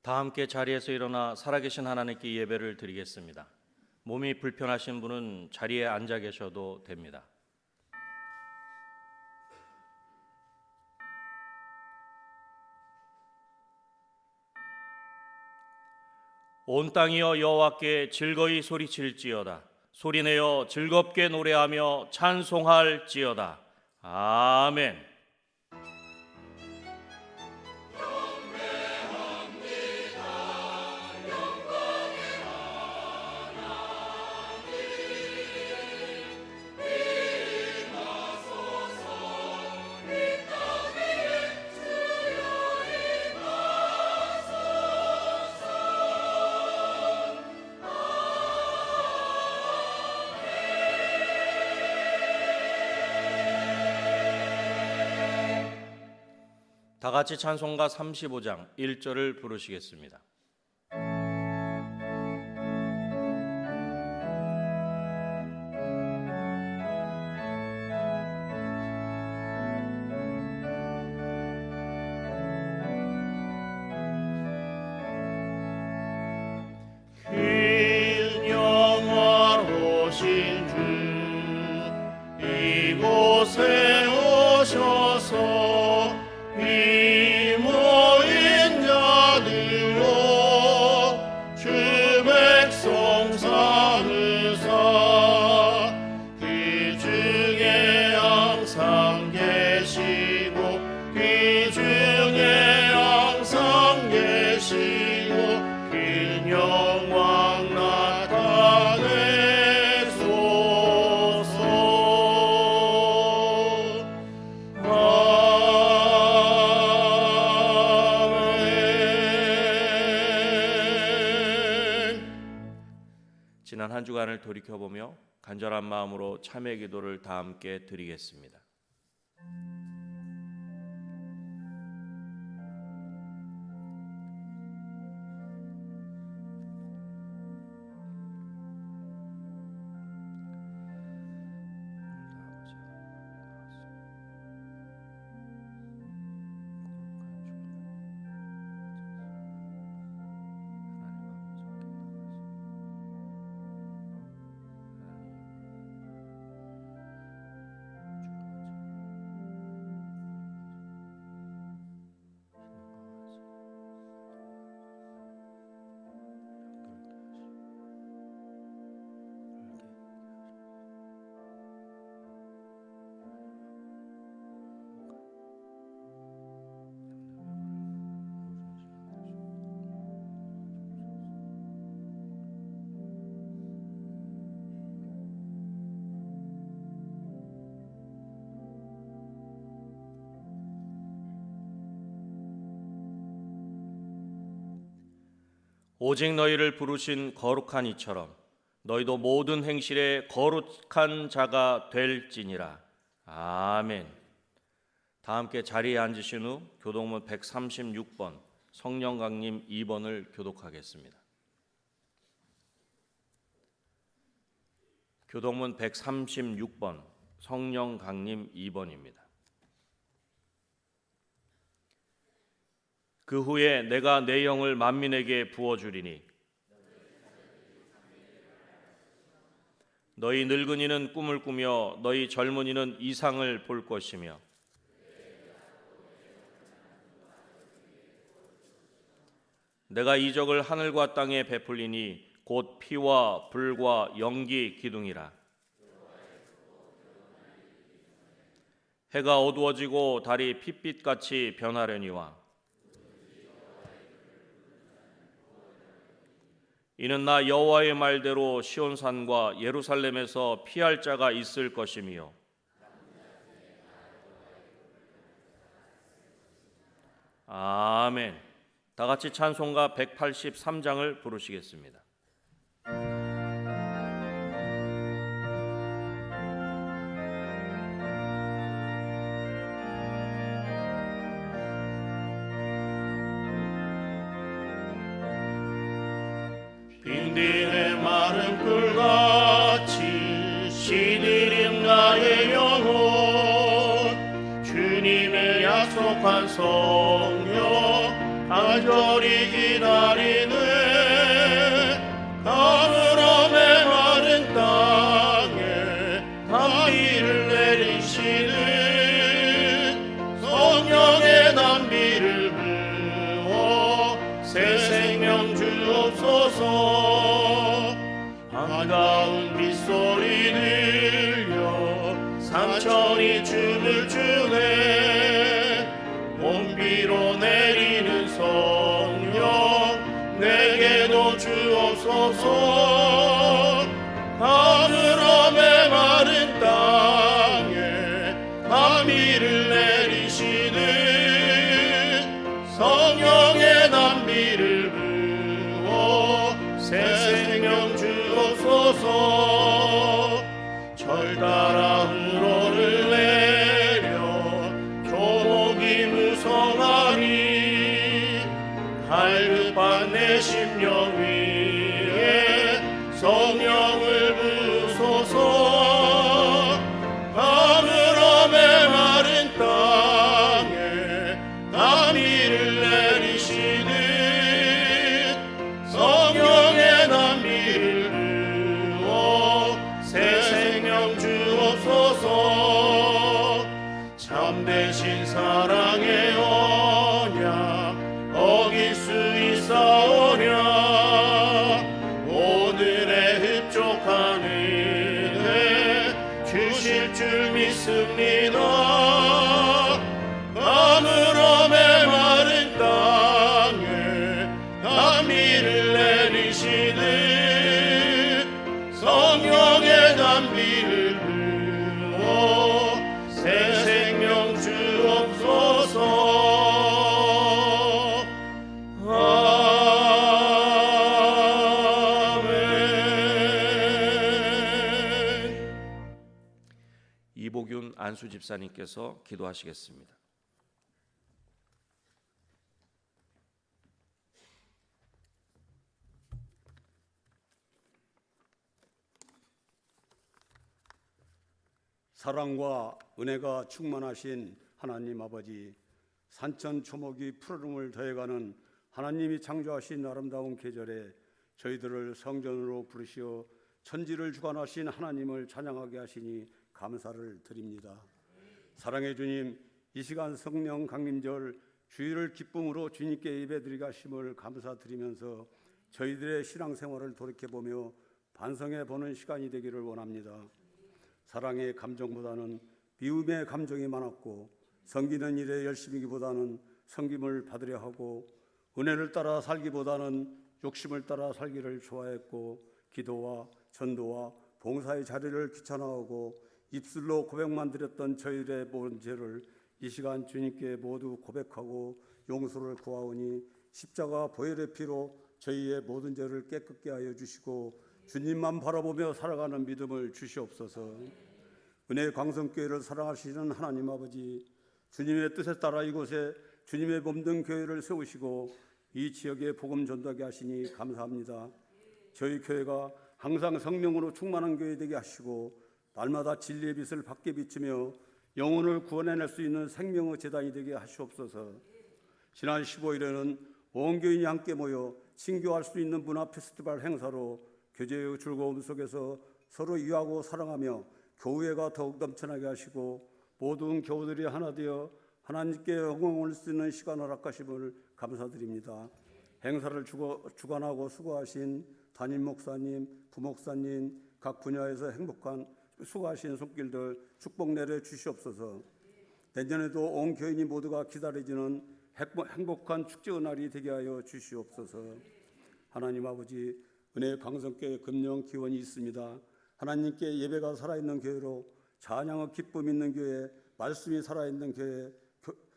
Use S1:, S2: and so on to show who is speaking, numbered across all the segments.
S1: 다 함께 자리에서 일어나 살아계신 하나님께 예배를 드리겠습니다. 몸이 불편하신 분은 자리에 앉아 계셔도 됩니다. 온 땅이여 여호와께 즐거이 소리칠지어다. 소리내어 즐겁게 노래하며 찬송할지어다. 아멘. 다 같이 찬송가 35장 1절을 부르시겠습니다.
S2: 길 영원하신 주 이곳에 오셔서 이 모인 자들로 주 백성 삼으사 그 중에 항상 계시고 그 중에 항상 계시고 그 영광 나타내소서.
S1: 지난 한 주간을 돌이켜보며 간절한 마음으로 참회 기도를 다 함께 드리겠습니다. 오직 너희를 부르신 거룩한 이처럼 너희도 모든 행실에 거룩한 자가 될지니라. 아멘. 다 함께 자리에 앉으신 후 교동문 136번 성령강림 2번을 교독하겠습니다. 교동문 136번 성령강림 2번입니다. 그 후에 내가 내 영을 만민에게 부어주리니 너희 늙은이는 꿈을 꾸며 너희 젊은이는 이상을 볼 것이며 내가 이적을 하늘과 땅에 베풀리니 곧 피와 불과 연기 기둥이라. 해가 어두워지고 달이 핏빛같이 변하려니와 이는 나 여호와의 말대로 시온산과 예루살렘에서 피할 자가 있을 것이며 아멘. 다 같이 찬송가 183장을 부르시겠습니다.
S2: 빈들의 마른 꿀같이 시들인 나의 영혼 주님의 약속한 성령 간절히 기다려 주소서. 하늘아 메마른 땅에甘위를 내리시는 성령의 단비를 부어 새 생명 주옵소서. 철따라 우러를 내려 교목이 무성하니 갈급한 내 심령 위에 성령을 부소서. 하늘아 메마른 땅에甘위를 내리시는 성령의 단비를 부어 새 생명 주옵소서. 참되신 사랑의 언약 어길 수 있사오냐. 오늘의 흡족한 은혜 주실 줄 믿습니다. 하늘아 메마른 땅에甘위를 내리시는 성령의 단비를 부어 새 생명 주옵소서.
S1: 이보균 안수 집사님께서 기도하시겠습니다.
S3: 사랑과 은혜가 충만하신 하나님 아버지, 산천 초목이 푸르름을 더해가는 하나님이 창조하신 아름다운 계절에 저희들을 성전으로 부르시어 천지를 주관하신 하나님을 찬양하게 하시니 감사를 드립니다. 사랑의 주님, 이 시간 성령 강림절 주일을 기쁨으로 주님께 예배드리게 하심을 감사드리면서 저희들의 신앙생활을 돌이켜보며 반성해보는 시간이 되기를 원합니다. 사랑의 감정보다는 미움의 감정이 많았고, 섬기는 일에 열심이기보다는 섬김을 받으려 하고, 은혜를 따라 살기보다는 욕심을 따라 살기를 좋아했고, 기도와 전도와 봉사의 자리를 귀찮아하고 입술로 고백만 드렸던 저희들의 모든 죄를 이 시간 주님께 모두 고백하고 용서를 구하오니 십자가 보혈의 피로 저희의 모든 죄를 깨끗게 하여 주시고 주님만 바라보며 살아가는 믿음을 주시옵소서. 은혜의 광성교회를 사랑하시는 하나님 아버지, 주님의 뜻에 따라 이곳에 주님의 몸된 교회를 세우시고 이 지역에 복음 전도하게 하시니 감사합니다. 저희 교회가 항상 성령으로 충만한 교회 되게 하시고 날마다 진리의 빛을 밖에 비추며 영혼을 구원해낼 수 있는 생명의 제단이 되게 하시옵소서. 지난 15일에는 온 교인이 함께 모여 친교할 수 있는 문화 페스티벌 행사로 교제의 즐거움 속에서 서로 이해하고 사랑하며 교회가 더욱 넘쳐나게 하시고 모든 교우들이 하나 되어 하나님께 영광을 쓰는 시간을 허락하심을 감사드립니다. 행사를 주관하고 수고하신 담임 목사님, 부목사님, 각 분야에서 행복한 수고하신 손길들 축복 내려 주시옵소서. 내년에도 온 교인이 모두가 기다려지는 행복한 축제의 날이 되게 하여 주시옵소서. 하나님 아버지, 은혜의 강성교회 금령 기원이 있습니다. 하나님께 예배가 살아있는 교회로 찬양의 기쁨 있는 교회, 말씀이 살아있는 교회,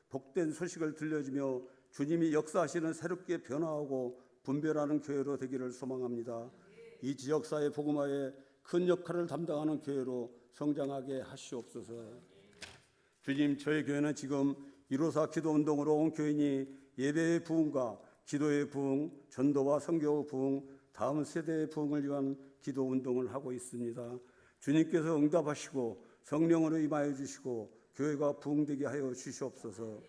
S3: 복된 소식을 들려주며 주님이 역사하시는 새롭게 변화하고 분별하는 교회로 되기를 소망합니다. 이 지역사회 복음화에 큰 역할을 담당하는 교회로 성장하게 하시옵소서. 주님, 저희 교회는 지금 154 기도운동으로 온 교인이 예배의 부흥과 기도의 부흥, 전도와 선교의 부흥, 다음 세대의 부흥을 위한 기도운동을 하고 있습니다. 주님께서 응답하시고 성령으로 임하여 주시고 교회가 부흥되게 하여 주시옵소서.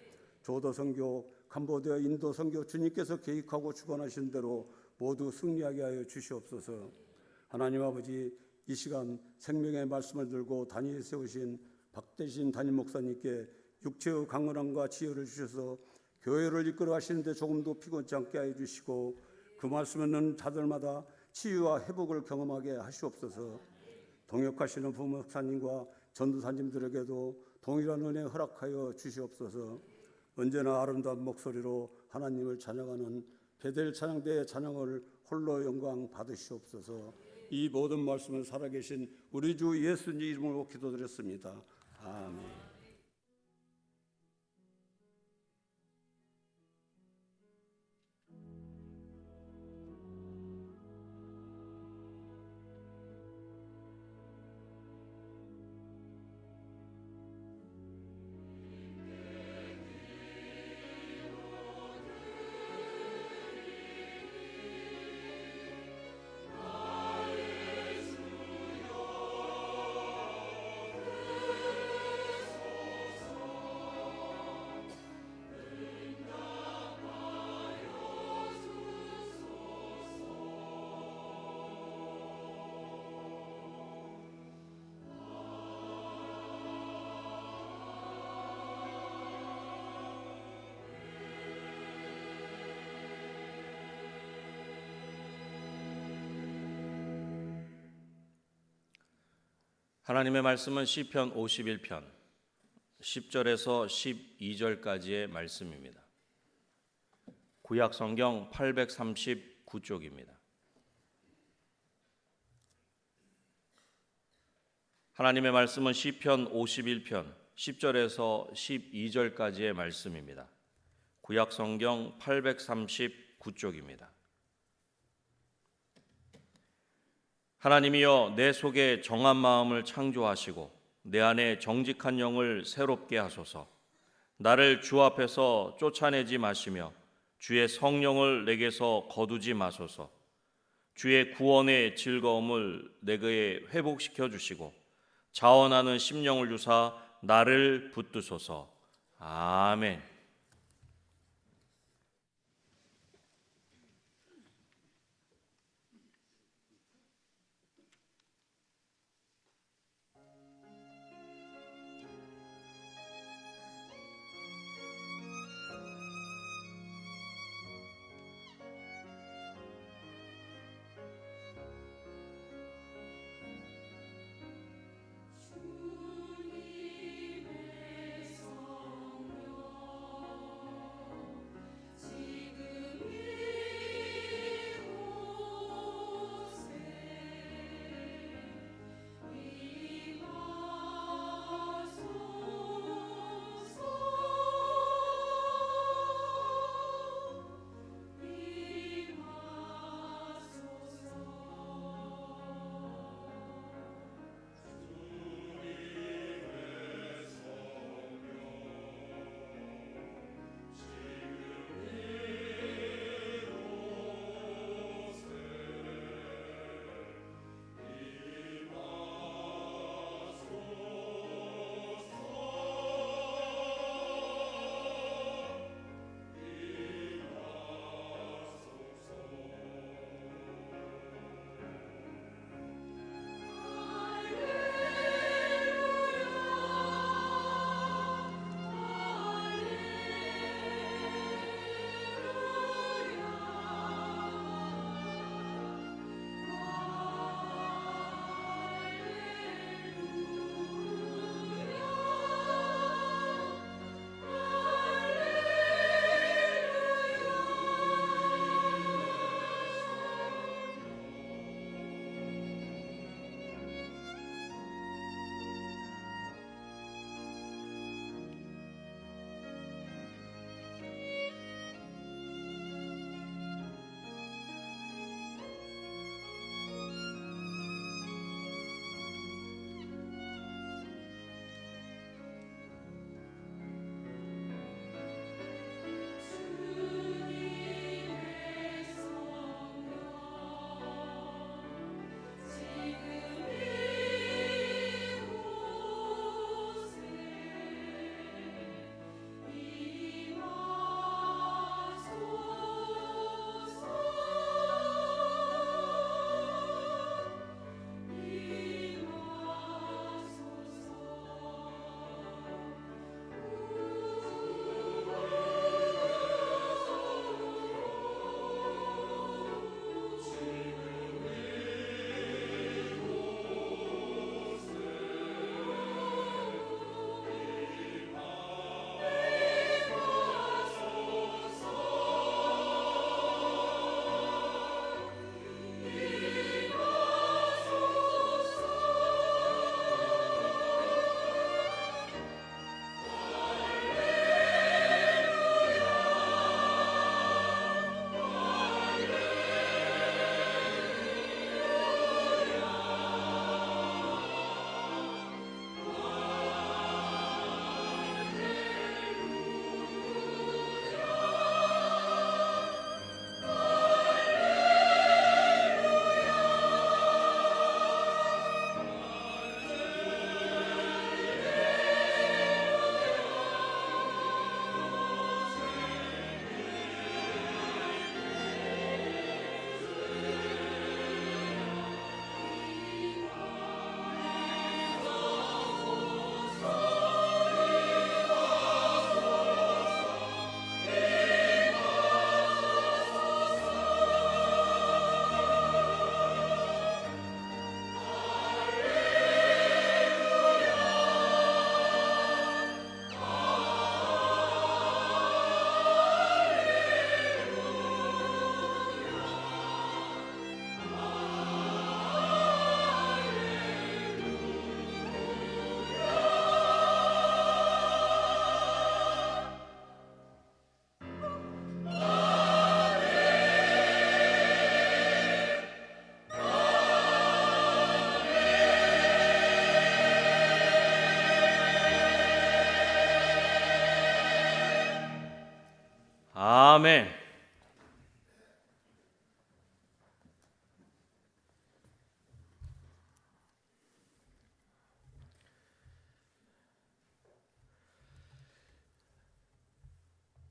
S3: 조도 선교, 캄보디아, 인도 선교 주님께서 계획하고 주관하신 대로 모두 승리하게 하여 주시옵소서. 하나님 아버지, 이 시간 생명의 말씀을 들고 단위에 세우신 박대신 담임 목사님께 육체의 강건함과 지혜를 주셔서 교회를 이끌어 가시는데 조금도 피곤치 않게 하여 주시고 그 말씀을 듣는 자들마다 치유와 회복을 경험하게 하시옵소서. 동역하시는 부목사님과 전도사님들에게도 동일한 은혜 허락하여 주시옵소서. 언제나 아름다운 목소리로 하나님을 찬양하는 베델 찬양대의 찬양을 홀로 영광 받으시옵소서. 이 모든 말씀을 살아계신 우리 주 예수님 이름으로 기도드렸습니다. 아멘.
S1: 하나님의 말씀은 시편 51편 10절에서 12절까지의 말씀입니다. 구약 성경 839쪽입니다. 하나님의 말씀은 시편 51편 10절에서 12절까지의 말씀입니다. 구약 성경 839쪽입니다. 하나님이여 내 속에 정한 마음을 창조하시고 내 안에 정직한 영을 새롭게 하소서. 나를 주 앞에서 쫓아내지 마시며 주의 성령을 내게서 거두지 마소서. 주의 구원의 즐거움을 내게 회복시켜 주시고 자원하는 심령을 주사 나를 붙드소서. 아멘. 아멘.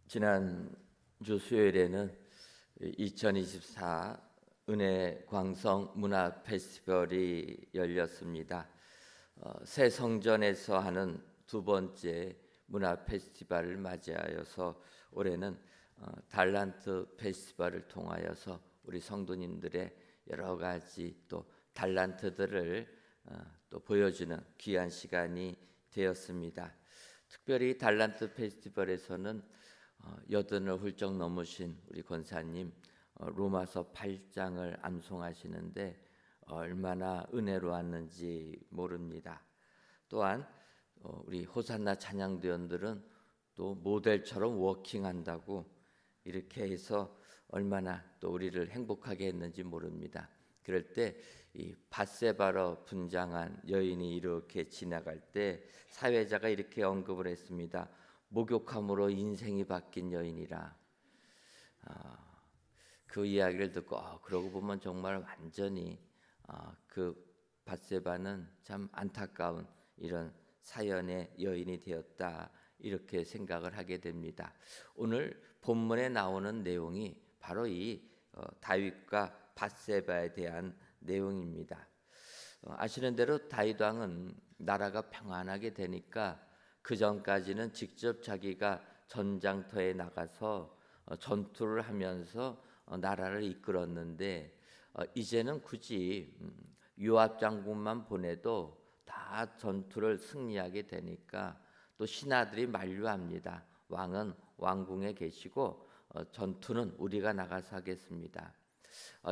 S4: 지난주 수요일에는 2024 은혜 광성 문화 페스티벌이 열렸습니다. 새 성전에서 하는 두 번째 문화 페스티벌을 맞이하여서 올해는 달란트 페스티벌을 통하여서 우리 성도님들의 여러 가지 또 달란트들을 또 보여주는 귀한 시간이 되었습니다. 특별히 달란트 페스티벌에서는 여든을 훌쩍 넘으신 우리 권사님 로마서 8장을 암송하시는데 얼마나 은혜로웠는지 모릅니다. 또한 우리 호산나 찬양대원들은 또 모델처럼 워킹한다고 이렇게 해서 얼마나 또 우리를 행복하게 했는지 모릅니다. 그럴 때 이 밧세바로 분장한 여인이 이렇게 지나갈 때 사회자가 이렇게 언급을 했습니다. 목욕함으로 인생이 바뀐 여인이라. 그 이야기를 듣고 그러고 보면 정말 완전히 그 밧세바는 참 안타까운 이런 사연의 여인이 되었다 이렇게 생각을 하게 됩니다. 오늘 본문에 나오는 내용이 바로 이 다윗과 밧세바에 대한 내용입니다. 아시는 대로 다윗 왕은 나라가 평안하게 되니까 그 전까지는 직접 자기가 전장터에 나가서 전투를 하면서 나라를 이끌었는데 이제는 굳이 요압 장군만 보내도 다 전투를 승리하게 되니까 또 신하들이 만류합니다. 왕은 왕궁에 계시고 전투는 우리가 나가서 하겠습니다.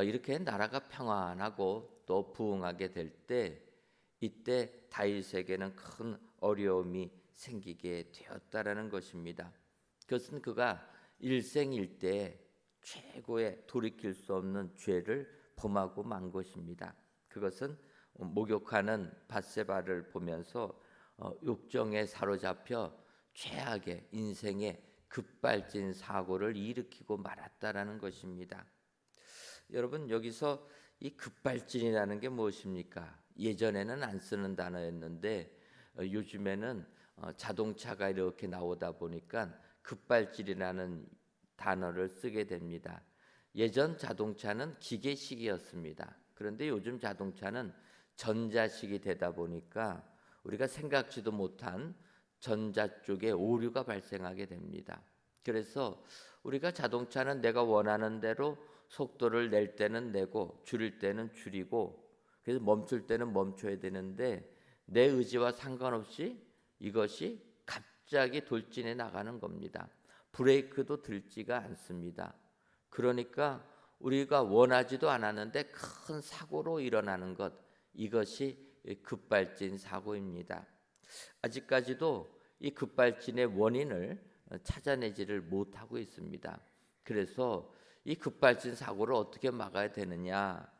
S4: 이렇게 나라가 평안하고 또 부흥하게 될 때 이때 다윗에게는 큰 어려움이 생기게 되었다라는 것입니다. 그것은 그가 일생일대에 최고의 돌이킬 수 없는 죄를 범하고 만 것입니다. 그것은 목욕하는 밧세바를 보면서 욕정에 사로잡혀 최악의 인생의 급발진 사고를 일으키고 말았다라는 것입니다. 여러분 여기서 이 급발진이라는 게 무엇입니까? 예전에는 안 쓰는 단어였는데 요즘에는 자동차가 이렇게 나오다 보니까 급발진이라는 단어를 쓰게 됩니다. 예전 자동차는 기계식이었습니다. 그런데 요즘 자동차는 전자식이 되다 보니까 우리가 생각지도 못한 전자 쪽에 오류가 발생하게 됩니다. 그래서 우리가 자동차는 내가 원하는 대로 속도를 낼 때는 내고 줄일 때는 줄이고 그래서 멈출 때는 멈춰야 되는데 내 의지와 상관없이 이것이 갑자기 돌진해 나가는 겁니다. 브레이크도 들지가 않습니다. 그러니까 우리가 원하지도 않았는데 큰 사고로 일어나는 것, 이것이 급발진 사고입니다. 아직까지도 이 급발진의 원인을 찾아내지를 못하고 있습니다. 그래서 이 급발진 사고를 어떻게 막아야 되느냐,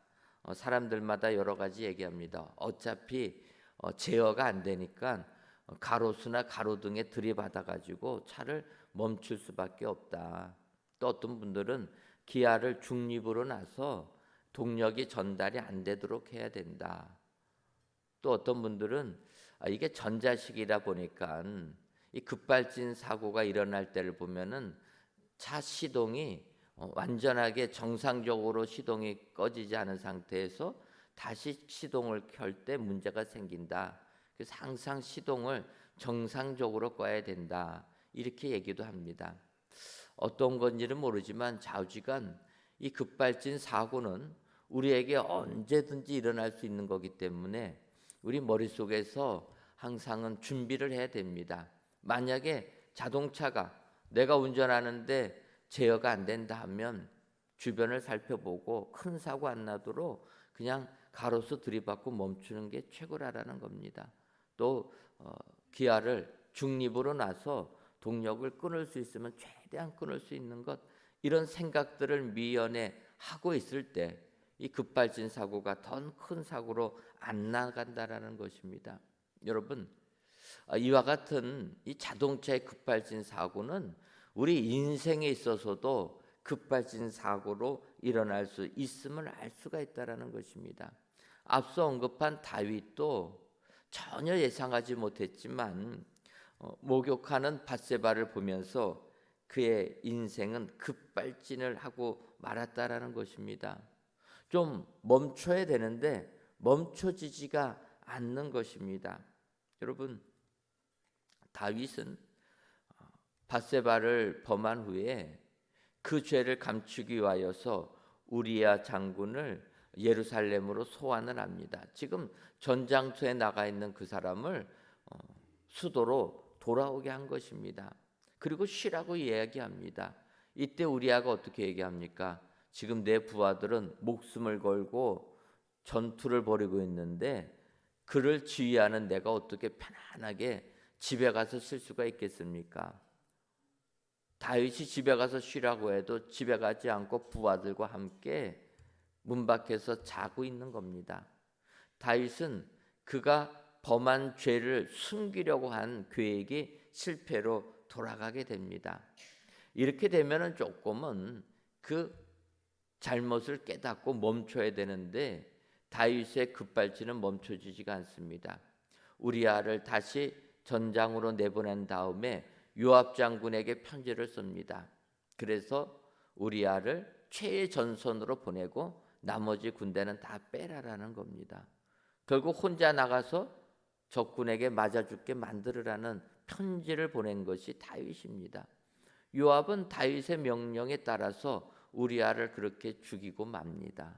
S4: 사람들마다 여러 가지 얘기합니다. 어차피 제어가 안 되니까 가로수나 가로등에 들이받아가지고 차를 멈출 수밖에 없다. 또 어떤 분들은 기아를 중립으로 놔서 동력이 전달이 안 되도록 해야 된다. 또 어떤 분들은 이게 전자식이다 보니까 이 급발진 사고가 일어날 때를 보면은 차 시동이 완전하게 정상적으로 시동이 꺼지지 않은 상태에서 다시 시동을 켤 때 문제가 생긴다. 그래서 항상 시동을 정상적으로 꺼야 된다. 이렇게 얘기도 합니다. 어떤 건지는 모르지만 좌우지간 이 급발진 사고는 우리에게 언제든지 일어날 수 있는 거기 때문에 우리 머릿속에서 항상은 준비를 해야 됩니다. 만약에 자동차가 내가 운전하는데 제어가 안 된다 하면 주변을 살펴보고 큰 사고 안 나도록 그냥 가로수 들이받고 멈추는 게 최고라는 겁니다. 또 기아를 중립으로 놔서 동력을 끊을 수 있으면 최대한 끊을 수 있는 것, 이런 생각들을 미연에 하고 있을 때 이 급발진 사고가 더 큰 사고로 안 나간다라는 것입니다. 여러분, 이와 같은 이 자동차의 급발진 사고는 우리 인생에 있어서도 급발진 사고로 일어날 수 있음을 알 수가 있다라는 것입니다. 앞서 언급한 다윗도 전혀 예상하지 못했지만 목욕하는 밧세바를 보면서 그의 인생은 급발진을 하고 말았다라는 것입니다. 좀 멈춰야 되는데 멈춰지지가 않는 것입니다. 여러분, 다윗은 밧세바를 범한 후에 그 죄를 감추기 위하여서 우리야 장군을 예루살렘으로 소환을 합니다. 지금 전장터에 나가 있는 그 사람을 수도로 돌아오게 한 것입니다. 그리고 쉬라고 이야기합니다. 이때 우리아가 어떻게 얘기합니까? 지금 내 부하들은 목숨을 걸고 전투를 벌이고 있는데 그를 지휘하는 내가 어떻게 편안하게 집에 가서 쉴 수가 있겠습니까? 다윗이 집에 가서 쉬라고 해도 집에 가지 않고 부하들과 함께 문 밖에서 자고 있는 겁니다. 다윗은 그가 범한 죄를 숨기려고 한 계획이 실패로 돌아가게 됩니다. 이렇게 되면은 조금은 그 잘못을 깨닫고 멈춰야 되는데 다윗의 급발진은 멈춰지지가 않습니다. 우리아를 다시 전장으로 내보낸 다음에 요압 장군에게 편지를 씁니다. 그래서 우리아를 최애 전선으로 보내고 나머지 군대는 다 빼라라는 겁니다. 결국 혼자 나가서 적군에게 맞아 죽게 만들으라는 편지를 보낸 것이 다윗입니다. 요압은 다윗의 명령에 따라서 우리아를 그렇게 죽이고 맙니다.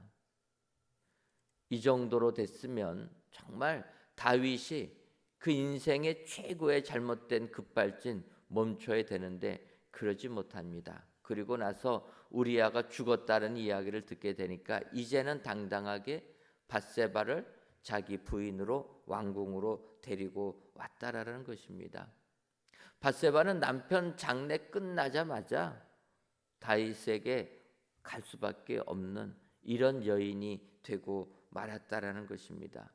S4: 이 정도로 됐으면 정말 다윗이 그 인생의 최고의 잘못된 급발진 멈춰야 되는데 그러지 못합니다. 그리고 나서 우리아가 죽었다는 이야기를 듣게 되니까 이제는 당당하게 밧세바를 자기 부인으로 왕궁으로 데리고 왔다라는 것입니다. 밧세바는 남편 장례 끝나자마자 다윗에게 갈 수밖에 없는 이런 여인이 되고 말았다라는 것입니다.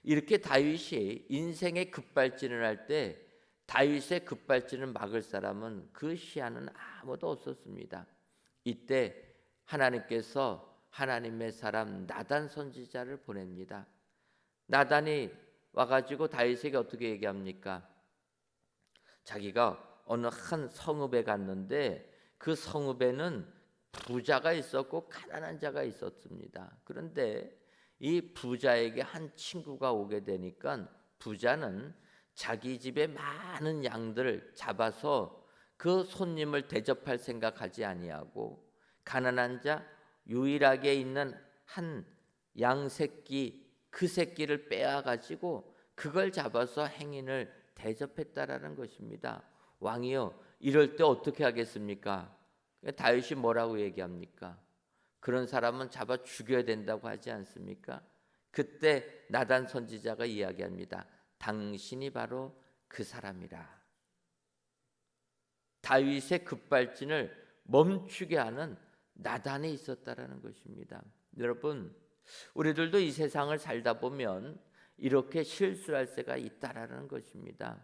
S4: 이렇게 다윗이 인생의 급발진을 할 때 다윗의 급발진을 막을 사람은 그 시야는 아무도 없었습니다. 이때 하나님께서 하나님의 사람 나단 선지자를 보냅니다. 나단이 와가지고 다윗에게 어떻게 얘기합니까? 자기가 어느 한 성읍에 갔는데 그 성읍에는 부자가 있었고 가난한 자가 있었습니다. 그런데 이 부자에게 한 친구가 오게 되니까 부자는 자기 집에 많은 양들을 잡아서 그 손님을 대접할 생각하지 아니하고 가난한 자 유일하게 있는 한 양 새끼 그 새끼를 빼앗 가지고 그걸 잡아서 행인을 대접했다라는 것입니다. 왕이요, 이럴 때 어떻게 하겠습니까? 다윗이 뭐라고 얘기합니까? 그런 사람은 잡아 죽여야 된다고 하지 않습니까? 그때 나단 선지자가 이야기합니다. 당신이 바로 그 사람이라. 다윗의 급발진을 멈추게 하는 나단이 있었다라는 것입니다. 여러분, 우리들도 이 세상을 살다 보면 이렇게 실수할 때가 있다라는 것입니다.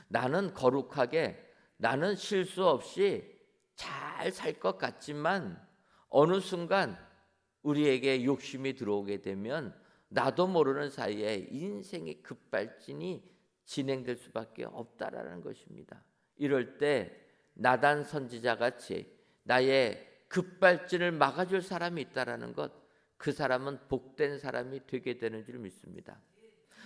S4: 나는 거룩하게, 나는 실수 없이 잘 살 것 같지만 어느 순간 우리에게 욕심이 들어오게 되면 나도 모르는 사이에 인생의 급발진이 진행될 수밖에 없다라는 것입니다. 이럴 때 나단 선지자 같이 나의 급발진을 막아줄 사람이 있다라는 것, 그 사람은 복된 사람이 되게 되는 줄 믿습니다.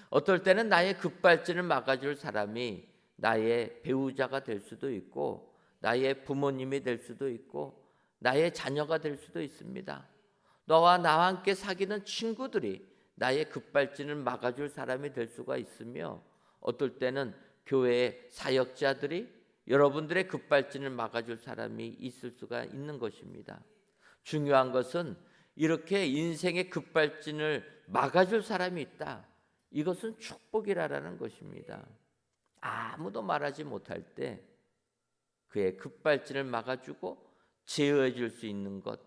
S4: 어떨 때는 나의 급발진을 막아줄 사람이 나의 배우자가 될 수도 있고 나의 부모님이 될 수도 있고 나의 자녀가 될 수도 있습니다. 너와 나와 함께 사귀는 친구들이 나의 급발진을 막아줄 사람이 될 수가 있으며 어떨 때는 교회의 사역자들이 여러분들의 급발진을 막아줄 사람이 있을 수가 있는 것입니다. 중요한 것은 이렇게 인생의 급발진을 막아줄 사람이 있다. 이것은 축복이라는 것입니다. 아무도 말하지 못할 때 그의 급발진을 막아주고 제어해 줄 수 있는 것,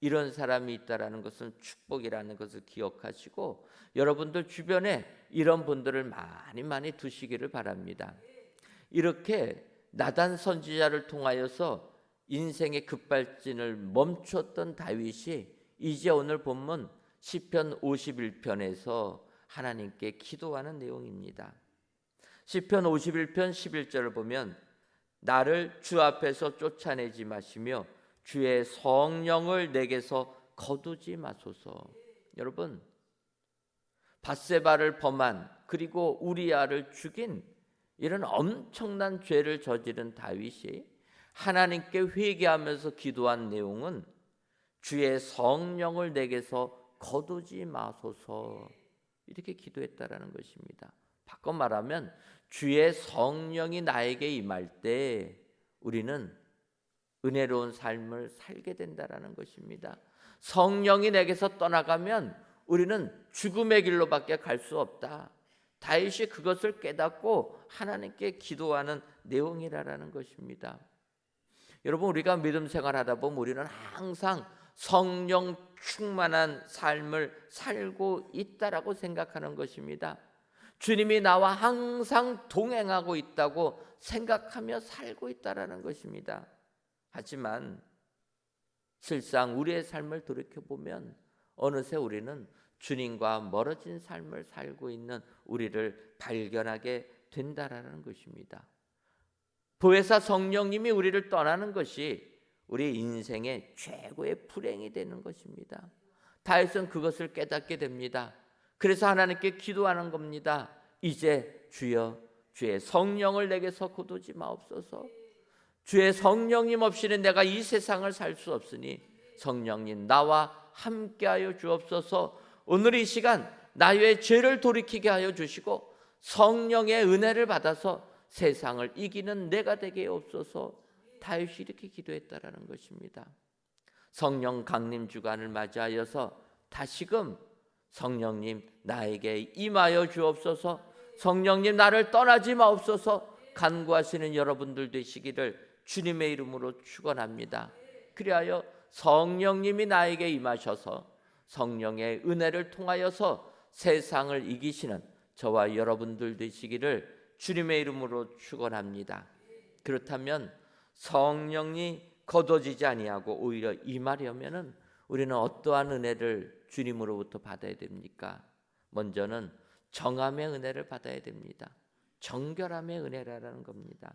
S4: 이런 사람이 있다라는 것은 축복이라는 것을 기억하시고 여러분들 주변에 이런 분들을 많이 두시기를 바랍니다. 이렇게 나단 선지자를 통하여서 인생의 급발진을 멈췄던 다윗이 이제 오늘 본문 시편 51편에서 하나님께 기도하는 내용입니다. 시편 51편 11절을 보면 나를 주 앞에서 쫓아내지 마시며 주의 성령을 내게서 거두지 마소서. 여러분, 밧세바를 범한 그리고 우리아를 죽인 이런 엄청난 죄를 저지른 다윗이 하나님께 회개하면서 기도한 내용은 주의 성령을 내게서 거두지 마소서, 이렇게 기도했다라는 것입니다. 바꿔 말하면 주의 성령이 나에게 임할 때 우리는 은혜로운 삶을 살게 된다라는 것입니다. 성령이 내게서 떠나가면 우리는 죽음의 길로밖에 갈 수 없다. 다윗이 그것을 깨닫고 하나님께 기도하는 내용이라는 것입니다. 여러분, 우리가 믿음 생활하다 보면 우리는 항상 성령 충만한 삶을 살고 있다라고 생각하는 것입니다. 주님이 나와 항상 동행하고 있다고 생각하며 살고 있다라는 것입니다. 하지만 실상 우리의 삶을 돌이켜보면 어느새 우리는 주님과 멀어진 삶을 살고 있는 우리를 발견하게 된다라는 것입니다. 보혜사 성령님이 우리를 떠나는 것이 우리 인생의 최고의 불행이 되는 것입니다. 다윗은 그것을 깨닫게 됩니다. 그래서 하나님께 기도하는 겁니다. 이제 주여, 주의 성령을 내게서 거두지 마옵소서. 주의 성령님 없이는 내가 이 세상을 살 수 없으니 성령님 나와 함께하여 주옵소서. 오늘 이 시간 나의 죄를 돌이키게 하여 주시고 성령의 은혜를 받아서 세상을 이기는 내가 되게 없소서. 다윗이 이렇게 기도했다라는 것입니다. 성령 강림 주간을 맞이하여서 다시금 성령님 나에게 임하여 주옵소서. 성령님 나를 떠나지 마옵소서. 간구하시는 여러분들 되시기를 주님의 이름으로 축원합니다. 그리하여 성령님이 나에게 임하셔서 성령의 은혜를 통하여서 세상을 이기시는 저와 여러분들 되시기를 주님의 이름으로 축원합니다. 그렇다면 성령이 거둬지지 아니하고 오히려 임하려면은 우리는 어떠한 은혜를 주님으로부터 받아야 됩니까? 먼저는 정함의 은혜를 받아야 됩니다. 정결함의 은혜라는 겁니다.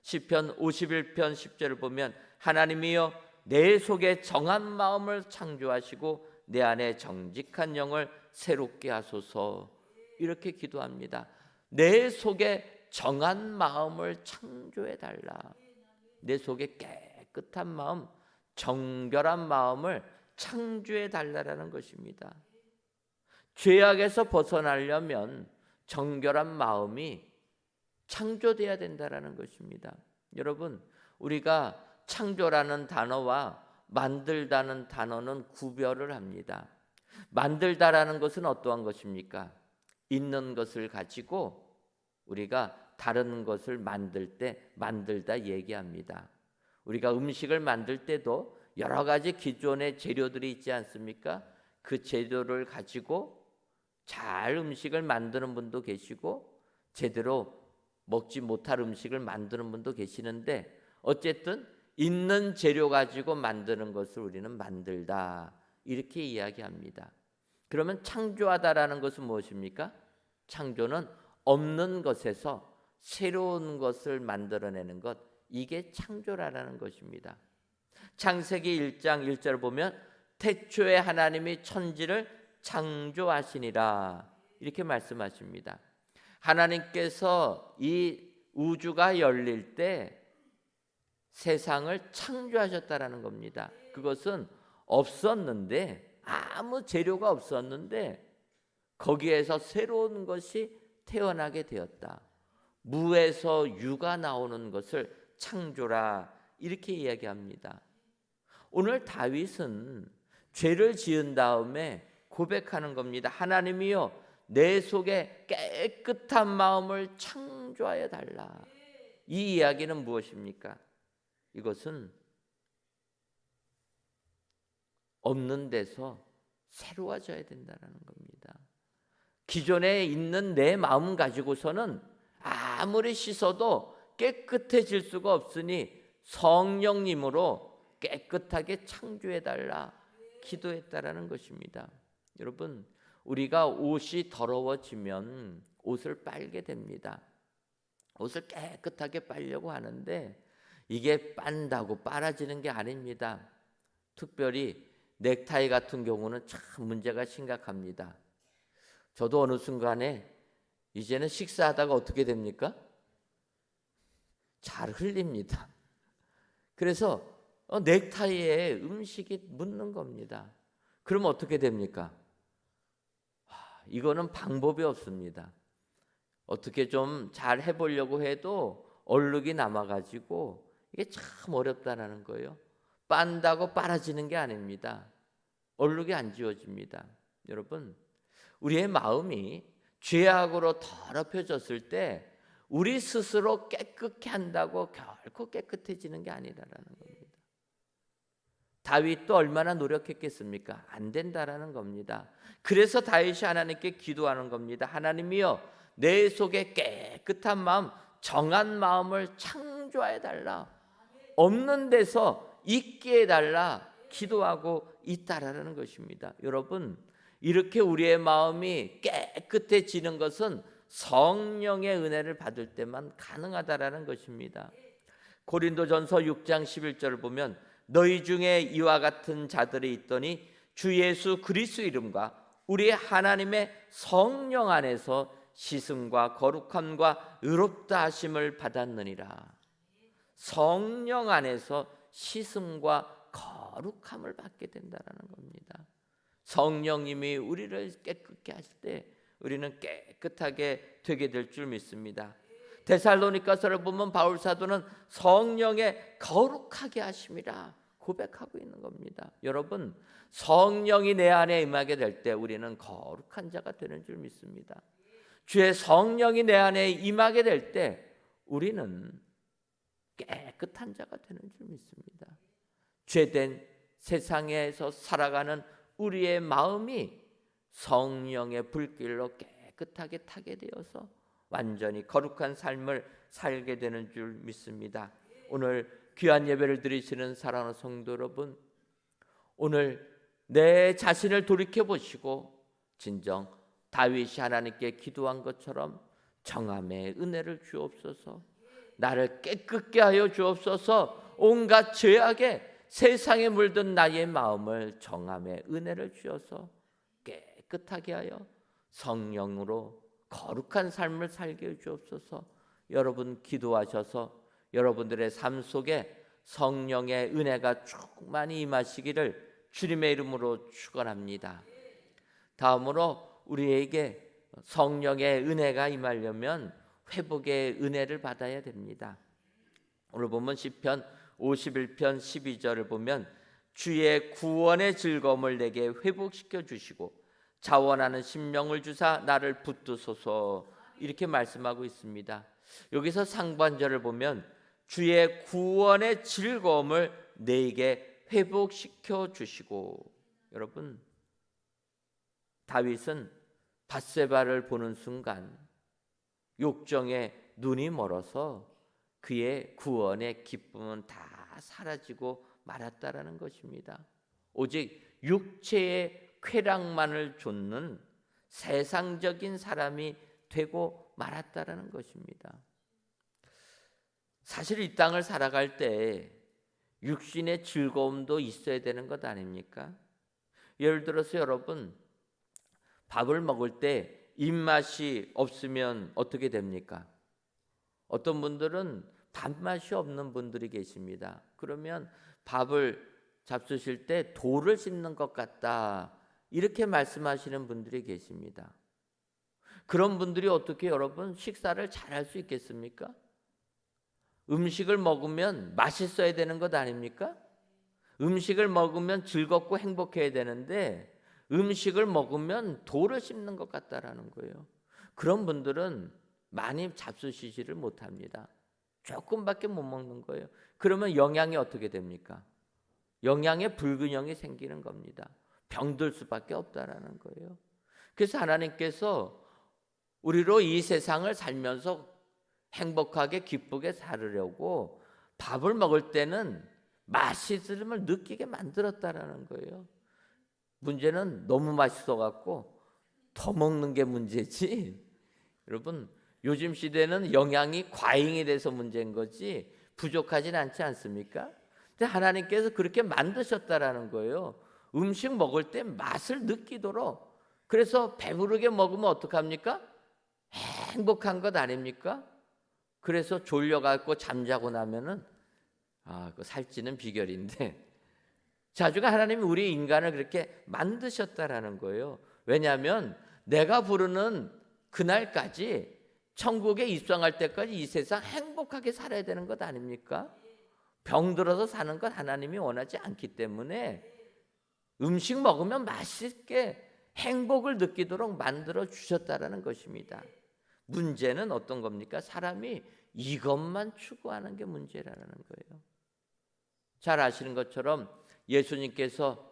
S4: 시편 51편 10절을 보면 하나님이여 내 속에 정한 마음을 창조하시고 내 안에 정직한 영을 새롭게 하소서, 이렇게 기도합니다. 내 속에 정한 마음을 창조해 달라. 내 속에 깨끗한 마음, 정결한 마음을 창조해 달라라는 것입니다. 죄악에서 벗어나려면 정결한 마음이 창조돼야 된다라는 것입니다. 여러분, 우리가 창조라는 단어와 만들다는 단어는 구별을 합니다. 만들다라는 것은 어떠한 것입니까? 있는 것을 가지고 우리가 다른 것을 만들 때 만들다 얘기합니다. 우리가 음식을 만들 때도 여러 가지 기존의 재료들이 있지 않습니까? 그 재료를 가지고 잘 음식을 만드는 분도 계시고 제대로 먹지 못할 음식을 만드는 분도 계시는데 어쨌든 있는 재료 가지고 만드는 것을 우리는 만들다, 이렇게 이야기합니다. 그러면 창조하다라는 것은 무엇입니까? 창조는 없는 것에서 새로운 것을 만들어내는 것, 이게 창조라는 것입니다. 창세기 1장 1절을 보면 태초에 하나님이 천지를 창조하시니라, 이렇게 말씀하십니다. 하나님께서 이 우주가 열릴 때 세상을 창조하셨다라는 겁니다. 그것은 없었는데, 아무 재료가 없었는데 거기에서 새로운 것이 태어나게 되었다. 무에서 유가 나오는 것을 창조라, 이렇게 이야기합니다. 오늘 다윗은 죄를 지은 다음에 고백하는 겁니다. 하나님이여 내 속에 깨끗한 마음을 창조하여 달라. 이 이야기는 무엇입니까? 이것은 없는 데서 새로워져야 된다는 겁니다. 기존에 있는 내 마음 가지고서는 아무리 씻어도 깨끗해질 수가 없으니 성령님으로 깨끗하게 창조해달라 기도했다라는 것입니다. 여러분, 우리가 옷이 더러워지면 옷을 빨게 됩니다. 옷을 깨끗하게 빨려고 하는데 이게 빤다고 빨아지는 게 아닙니다. 특별히 넥타이 같은 경우는 참 문제가 심각합니다. 저도 어느 순간에 이제는 식사하다가 어떻게 됩니까? 잘 흘립니다. 그래서 넥타이에 음식이 묻는 겁니다. 그러면 어떻게 됩니까? 이거는 방법이 없습니다. 어떻게 좀 잘 해보려고 해도 얼룩이 남아가지고 이게 참 어렵다는 거예요. 빤다고 빨아지는 게 아닙니다. 얼룩이 안 지워집니다. 여러분, 우리의 마음이 죄악으로 더럽혀졌을 때 우리 스스로 깨끗게 한다고 결코 깨끗해지는 게 아니라는 겁니다. 다윗도 얼마나 노력했겠습니까? 안 된다라는 겁니다. 그래서 다윗이 하나님께 기도하는 겁니다. 하나님이여, 내 속에 깨끗한 마음, 정한 마음을 창조해 달라. 없는 데서 있게 해달라 기도하고 있다라는 것입니다. 여러분, 이렇게 우리의 마음이 깨끗해지는 것은 성령의 은혜를 받을 때만 가능하다라는 것입니다. 고린도전서 6장 11절을 보면 너희 중에 이와 같은 자들이 있더니 주 예수 그리스도 이름과 우리 하나님의 성령 안에서 씻음과 거룩함과 의롭다 하심을 받았느니라. 성령 안에서 씻음과 거룩함을 받게 된다는 겁니다. 성령님이 우리를 깨끗게 하실 때 우리는 깨끗하게 되게 될 줄 믿습니다. 데살로니가서를 보면 바울 사도는 성령의 거룩하게 하심이라 고백하고 있는 겁니다. 여러분, 성령이 내 안에 임하게 될 때 우리는 거룩한 자가 되는 줄 믿습니다. 주의 성령이 내 안에 임하게 될 때 우리는 깨끗한 자가 되는 줄 믿습니다. 죄된 세상에서 살아가는 우리의 마음이 성령의 불길로 깨끗하게 타게 되어서 완전히 거룩한 삶을 살게 되는 줄 믿습니다. 오늘 귀한 예배를 드리시는 사랑하는 성도 여러분, 오늘 내 자신을 돌이켜 보시고 진정 다윗이 하나님께 기도한 것처럼 정함의 은혜를 주옵소서, 나를 깨끗게 하여 주옵소서, 온갖 죄악에 세상에 물든 나의 마음을 정함의 은혜를 주셔서 깨끗하게 하여 성령으로 거룩한 삶을 살게 해 주옵소서. 여러분 기도하셔서 여러분들의 삶 속에 성령의 은혜가 충만히 임하시기를 주님의 이름으로 축원합니다. 다음으로 우리에게 성령의 은혜가 임하려면 회복의 은혜를 받아야 됩니다. 오늘 보면 시편 51편 12절을 보면 주의 구원의 즐거움을 내게 회복시켜 주시고 자원하는 심령을 주사 나를 붙드소서, 이렇게 말씀하고 있습니다. 여기서 상반절을 보면 주의 구원의 즐거움을 내게 회복시켜 주시고, 여러분, 다윗은 밧세바를 보는 순간 욕정에 눈이 멀어서 그의 구원의 기쁨은 다 사라지고 말았다라는 것입니다. 오직 육체의 쾌락만을 좇는 세상적인 사람이 되고 말았다라는 것입니다. 사실 이 땅을 살아갈 때 육신의 즐거움도 있어야 되는 것 아닙니까? 예를 들어서 여러분, 밥을 먹을 때 입맛이 없으면 어떻게 됩니까? 어떤 분들은 밥맛이 없는 분들이 계십니다. 그러면 밥을 잡수실 때 돌을 씹는 것 같다, 이렇게 말씀하시는 분들이 계십니다. 그런 분들이 어떻게 여러분 식사를 잘할 수 있겠습니까? 음식을 먹으면 맛있어야 되는 것 아닙니까? 음식을 먹으면 즐겁고 행복해야 되는데 음식을 먹으면 돌을 씹는 것 같다라는 거예요. 그런 분들은 많이 잡수시지를 못합니다. 조금밖에 못 먹는 거예요. 그러면 영양이 어떻게 됩니까? 영양의 불균형이 생기는 겁니다. 병들 수밖에 없다라는 거예요. 그래서 하나님께서 우리로 이 세상을 살면서 행복하게 기쁘게 살으려고 밥을 먹을 때는 맛있음을 느끼게 만들었다라는 거예요. 문제는 너무 맛있어 갖고 더 먹는 게 문제지. 여러분, 요즘 시대는 영양이 과잉이 돼서 문제인 거지 부족하진 않지 않습니까? 근데 하나님께서 그렇게 만드셨다라는 거예요. 음식 먹을 때 맛을 느끼도록. 그래서 배부르게 먹으면 어떡합니까? 행복한 것 아닙니까? 그래서 졸려갖고 잠자고 나면은 그 살찌는 비결인데, 자주가 하나님이 우리 인간을 그렇게 만드셨다라는 거예요. 왜냐하면 내가 부르는 그날까지, 천국에 입성할 때까지 이 세상 행복하게 살아야 되는 것 아닙니까? 병들어서 사는 것 하나님이 원하지 않기 때문에 음식 먹으면 맛있게 행복을 느끼도록 만들어 주셨다라는 것입니다. 문제는 어떤 겁니까? 사람이 이것만 추구하는 게 문제라는 거예요. 잘 아시는 것처럼 예수님께서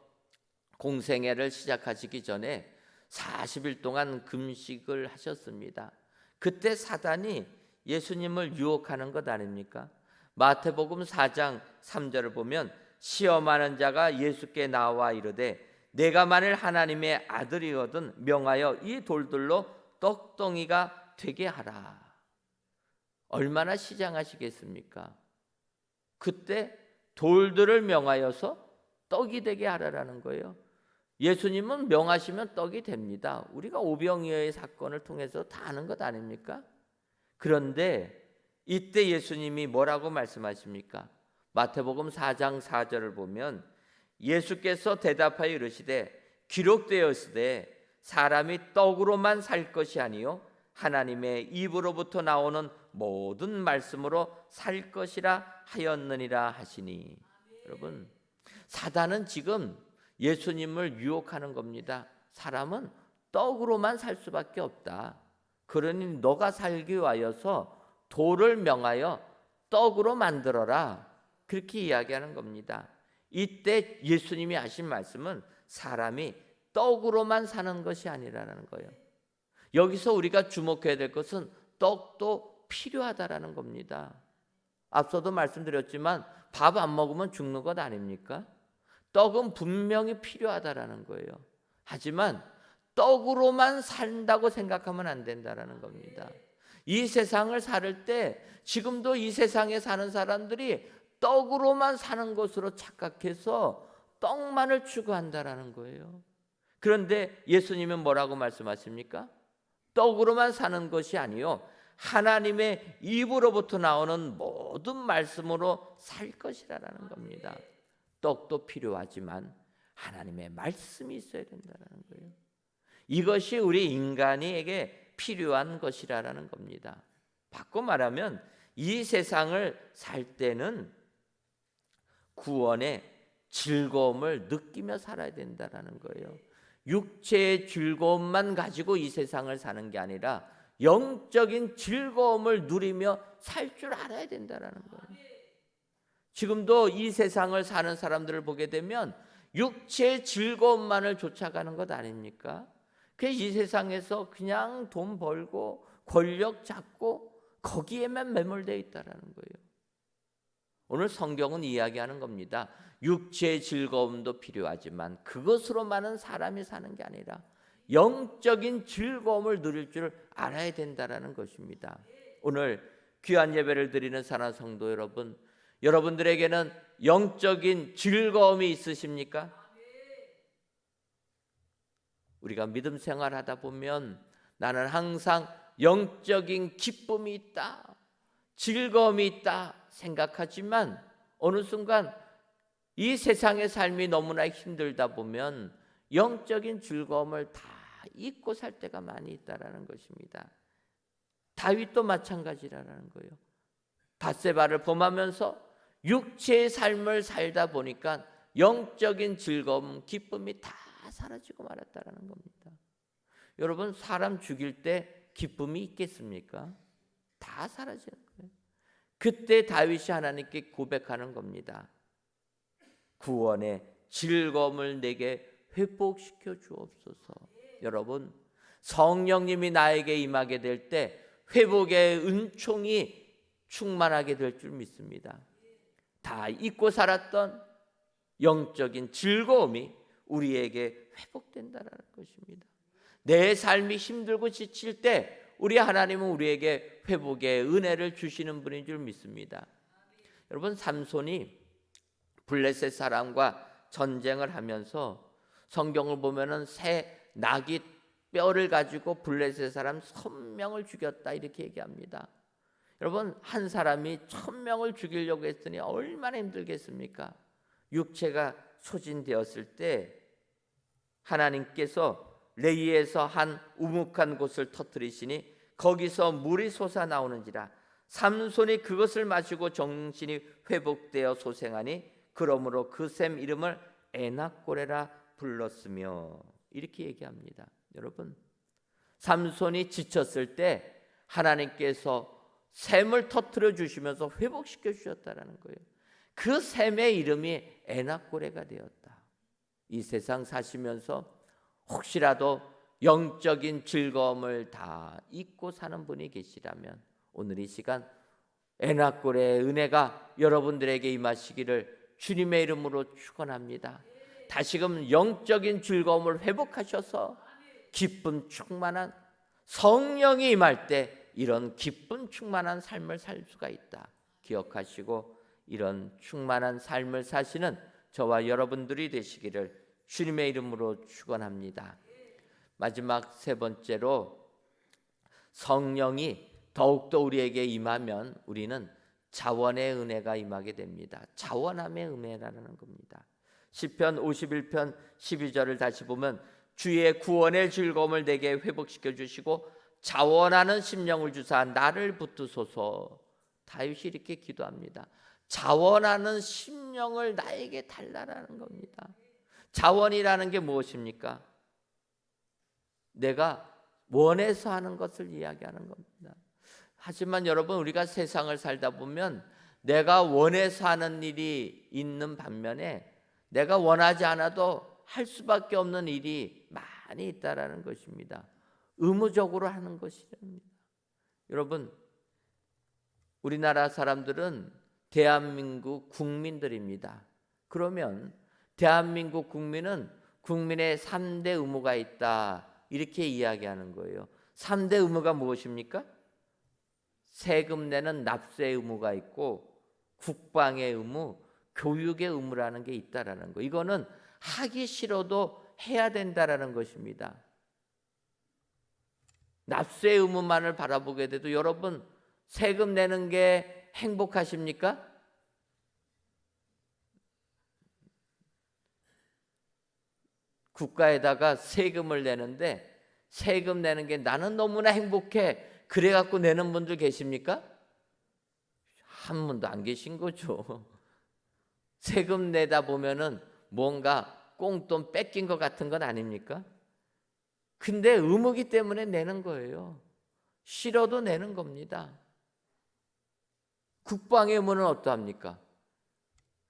S4: 공생애를 시작하시기 전에 40일 동안 금식을 하셨습니다. 그때 사단이 예수님을 유혹하는 것 아닙니까? 마태복음 4장 3절을 보면 시험하는 자가 예수께 나와 이르되 내가 만일 하나님의 아들이거든 명하여 이 돌들로 떡덩이가 되게 하라. 얼마나 시장하시겠습니까? 그때 돌들을 명하여서 떡이 되게 하라라는 거예요. 예수님은 명하시면 떡이 됩니다. 우리가 오병이어의 사건을 통해서 다 아는 것 아닙니까? 그런데 이때 예수님이 뭐라고 말씀하십니까? 마태복음 4장 4절을 보면 예수께서 대답하여 이르시되 기록되었으되 사람이 떡으로만 살 것이 아니요 하나님의 입으로부터 나오는 모든 말씀으로 살 것이라 하였느니라 하시니. 여러분, 사단은 지금 예수님을 유혹하는 겁니다. 사람은 떡으로만 살 수밖에 없다. 그러니 너가 살기 위하여서 돌을 명하여 떡으로 만들어라. 그렇게 이야기하는 겁니다. 이때 예수님이 하신 말씀은 사람이 떡으로만 사는 것이 아니라는 거예요. 여기서 우리가 주목해야 될 것은 떡도 필요하다라는 겁니다. 앞서도 말씀드렸지만 밥 안 먹으면 죽는 것 아닙니까? 떡은 분명히 필요하다라는 거예요. 하지만 떡으로만 산다고 생각하면 안 된다라는 겁니다. 이 세상을 살 때 지금도 이 세상에 사는 사람들이 떡으로만 사는 것으로 착각해서 떡만을 추구한다라는 거예요. 그런데 예수님은 뭐라고 말씀하십니까? 떡으로만 사는 것이 아니요 하나님의 입으로부터 나오는 모든 말씀으로 살 것이라는 겁니다. 떡도 필요하지만 하나님의 말씀이 있어야 된다는 거예요. 이것이 우리 인간에게 필요한 것이라는 겁니다. 바꿔 말하면 이 세상을 살 때는 구원의 즐거움을 느끼며 살아야 된다는 거예요. 육체의 즐거움만 가지고 이 세상을 사는 게 아니라 영적인 즐거움을 누리며 살 줄 알아야 된다는 거예요. 지금도 이 세상을 사는 사람들을 보게 되면 육체의 즐거움만을 쫓아가는 것 아닙니까? 그래서 이 세상에서 그냥 돈 벌고 권력 잡고 거기에만 매몰되어 있다는 거예요. 오늘 성경은 이야기하는 겁니다. 육체의 즐거움도 필요하지만 그것으로만은 사람이 사는 게 아니라 영적인 즐거움을 누릴 줄 알아야 된다는 것입니다. 오늘 귀한 예배를 드리는 사랑하는 성도 여러분, 여러분들에게는 영적인 즐거움이 있으십니까? 우리가 믿음 생활하다 보면 나는 항상 영적인 기쁨이 있다, 즐거움이 있다 생각하지만 어느 순간 이 세상의 삶이 너무나 힘들다 보면 영적인 즐거움을 다 잊고 살 때가 많이 있다라는 것입니다. 다윗도 마찬가지라는 거예요. 밧세바를 범하면서 육체의 삶을 살다 보니까 영적인 즐거움, 기쁨이 다 사라지고 말았다라는 겁니다. 여러분, 사람 죽일 때 기쁨이 있겠습니까? 다 사라지는 거예요. 그때 다윗이 하나님께 고백하는 겁니다. 구원의 즐거움을 내게 회복시켜 주옵소서. 여러분, 성령님이 나에게 임하게 될 때 회복의 은총이 충만하게 될 줄 믿습니다. 다 잊고 살았던 영적인 즐거움이 우리에게 회복된다는 것입니다. 내 삶이 힘들고 지칠 때 우리 하나님은 우리에게 회복의 은혜를 주시는 분인 줄 믿습니다. 여러분, 삼손이 블레셋 사람과 전쟁을 하면서 성경을 보면은 새 나귀 뼈를 가지고 블레셋 사람 1000명을 죽였다 이렇게 얘기합니다. 여러분, 한 사람이 1000명을 죽이려고 했으니 얼마나 힘들겠습니까? 육체가 소진되었을 때 하나님께서 레이에서 한 우묵한 곳을 터뜨리시니 거기서 물이 솟아나오는지라 삼손이 그것을 마시고 정신이 회복되어 소생하니 그러므로 그 샘 이름을 에낙고레라 불렀으며 이렇게 얘기합니다. 여러분, 삼손이 지쳤을 때 하나님께서 샘을 터뜨려 주시면서 회복시켜 주셨다라는 거예요. 그 샘의 이름이 에낙고레가 되었다. 이 세상 사시면서 혹시라도 영적인 즐거움을 다 잊고 사는 분이 계시라면 오늘 이 시간 에낙고레의 은혜가 여러분들에게 임하시기를 주님의 이름으로 축원합니다. 다시금 영적인 즐거움을 회복하셔서 기쁨 충만한 성령이 임할 때 이런 기쁨 충만한 삶을 살 수가 있다. 기억하시고 이런 충만한 삶을 사시는 저와 여러분들이 되시기를 주님의 이름으로 축원합니다. 마지막 세 번째로 성령이 더욱더 우리에게 임하면 우리는 자원의 은혜가 임하게 됩니다. 자원함의 은혜라는 겁니다. 시편 51편 12절을 다시 보면 주의 구원의 즐거움을 내게 회복시켜 주시고 자원하는 심령을 주사 나를 붙드소서. 다윗이 이렇게 기도합니다. 자원하는 심령을 나에게 달라라는 겁니다. 자원이라는 게 무엇입니까? 내가 원해서 하는 것을 이야기하는 겁니다. 하지만 여러분, 우리가 세상을 살다 보면 내가 원해서 하는 일이 있는 반면에 내가 원하지 않아도 할 수밖에 없는 일이 많이 있다라는 것입니다. 의무적으로 하는 것입니다. 여러분, 우리나라 사람들은 대한민국 국민들입니다. 그러면 대한민국 국민은 국민의 3대 의무가 있다 이렇게 이야기하는 거예요. 3대 의무가 무엇입니까? 세금 내는 납세의 의무가 있고 국방의 의무, 교육의 의무라는 게 있다라는 거. 이거는 하기 싫어도 해야 된다라는 것입니다. 납세 의무만을 바라보게 돼도 여러분 세금 내는 게 행복하십니까? 국가에다가 세금을 내는데 세금 내는 게 나는 너무나 행복해. 그래갖고 내는 분들 계십니까? 한 분도 안 계신 거죠. 세금 내다 보면은 뭔가 꽁돈 뺏긴 것 같은 건 아닙니까? 근데 의무기 때문에 내는 거예요. 싫어도 내는 겁니다. 국방의 의무는 어떠합니까?